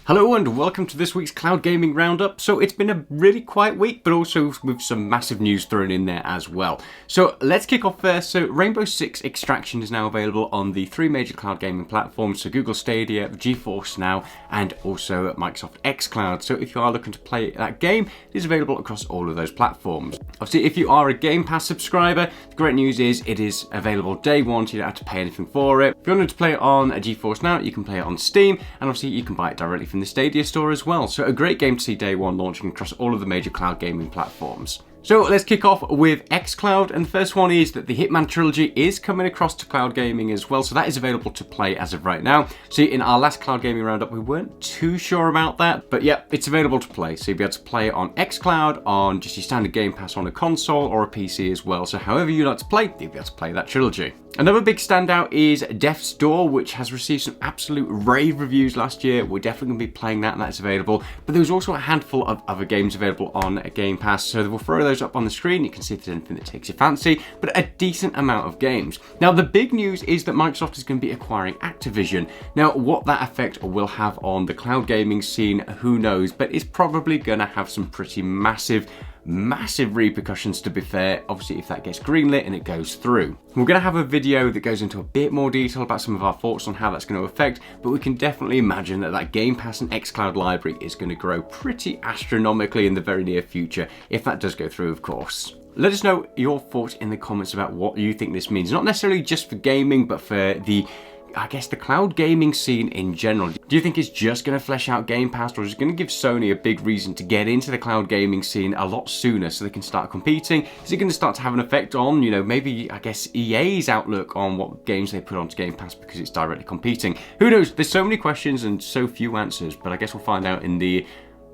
Hello and welcome to this week's Cloud Gaming Roundup. So it's been a really quiet week, but also with some massive news thrown in there as well. So let's kick off first. So Rainbow Six Extraction is now available on the three major cloud gaming platforms, so Google Stadia, Geforce now, and also Microsoft xCloud. So if you are looking to play that game, it is available across all of those platforms. Obviously, if you are a Game Pass subscriber, the great news is it is available day one, so you don't have to pay anything for it. If you wanted to play it on Geforce now, you can play it on Steam, and obviously you can buy it directly from the Stadia store as well. So a great game to see day one launching across all of the major cloud gaming platforms. So let's kick off with xCloud, and the first one is that the Hitman Trilogy is coming across to cloud gaming as well, so that is available to play as of right now. So in our last cloud gaming roundup, we weren't too sure about that, but yeah, it's available to play. So you'll be able to play it on xCloud, on just your standard Game Pass on a console or a PC as well. So however you like to play, you'll be able to play that trilogy. Another big standout is Death's Door, which has received some absolute rave reviews last year. We're definitely going to be playing that, and that's available. But there was also a handful of other games available on Game Pass, so we'll throw those up on the screen. You can see if there's anything that takes your fancy, but a decent amount of games. Now, the big news is that Microsoft is going to be acquiring Activision. Now, what that effect will have on the cloud gaming scene, who knows, but it's probably going to have some pretty massive repercussions, to be fair, obviously if that gets greenlit and it goes through. We're going to have a video that goes into a bit more detail about some of our thoughts on how that's going to affect, but we can definitely imagine that Game Pass and xCloud library is going to grow pretty astronomically in the very near future, if that does go through, of course. Let us know your thoughts in the comments about what you think this means, not necessarily just for gaming, but for the cloud gaming scene in general. Do you think it's just going to flesh out Game Pass, or is it going to give Sony a big reason to get into the cloud gaming scene a lot sooner so they can start competing? Is it going to start to have an effect on, maybe, EA's outlook on what games they put onto Game Pass because it's directly competing? Who knows? There's so many questions and so few answers, but I guess we'll find out in the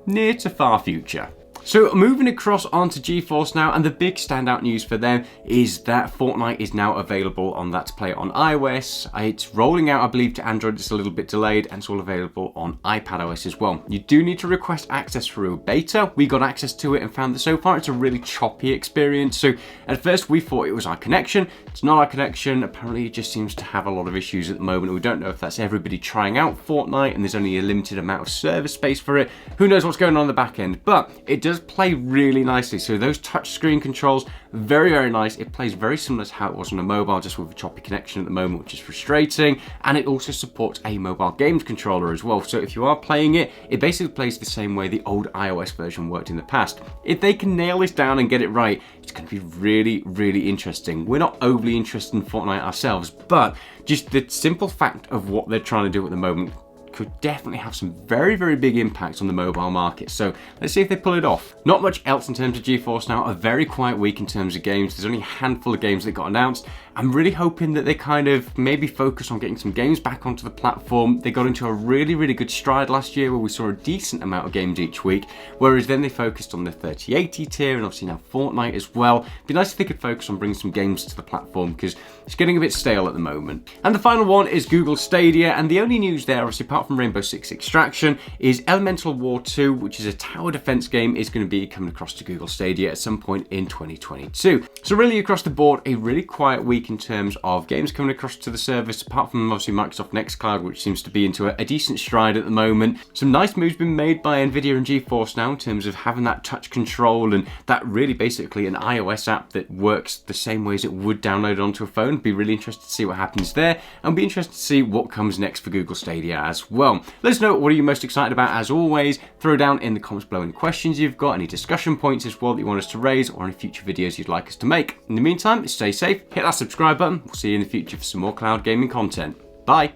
near to far future. So moving across onto Geforce now, and the big standout news for them is that Fortnite is now available on that to play on iOS. It's rolling out, I believe, to Android. It's a little bit delayed, and it's all available on iPadOS as well. You do need to request access through a beta. We got access to it and found that so far it's a really choppy experience. So at first we thought it was our connection. It's not our connection. Apparently it just seems to have a lot of issues at the moment. We don't know if that's everybody trying out Fortnite and there's only a limited amount of server space for it. Who knows what's going on the back end, but it does play really nicely. So those touchscreen controls, very, very nice. It plays very similar to how it was on a mobile, just with a choppy connection at the moment, which is frustrating. And it also supports a mobile games controller as well. So if you are playing it, it basically plays the same way the old iOS version worked in the past. If they can nail this down and get it right, it's going to be really, really interesting. We're not overly interested in Fortnite ourselves, but just the simple fact of what they're trying to do at the moment could definitely have some very, very big impacts on the mobile market. So let's see if they pull it off. Not much else in terms of Geforce now. A very quiet week in terms of games. There's only a handful of games that got announced. I'm really hoping that they kind of maybe focus on getting some games back onto the platform. They got into a really, really good stride last year where we saw a decent amount of games each week, whereas then they focused on the 3080 tier and obviously now Fortnite as well. It'd be nice if they could focus on bringing some games to the platform because it's getting a bit stale at the moment. And the final one is Google Stadia, and the only news there, obviously apart from Rainbow Six Extraction, is Elemental War 2, which is a tower defense game, is going to be coming across to Google Stadia at some point in 2022. So really across the board, a really quiet week in terms of games coming across to the service, apart from obviously Microsoft xCloud, which seems to be into a decent stride at the moment. Some nice moves been made by Nvidia and Geforce now in terms of having that touch control and that really basically an iOS app that works the same way as it would download onto a phone. Be really interested to see what happens there, and be interested to see what comes next for Google Stadia as well. Let us know what are you most excited about. As always, throw down in the comments below any questions you've got, any discussion points as well that you want us to raise, or any future videos you'd like us to make. In the meantime, stay safe, hit that subscribe button. We'll see you in the future for some more cloud gaming content. Bye.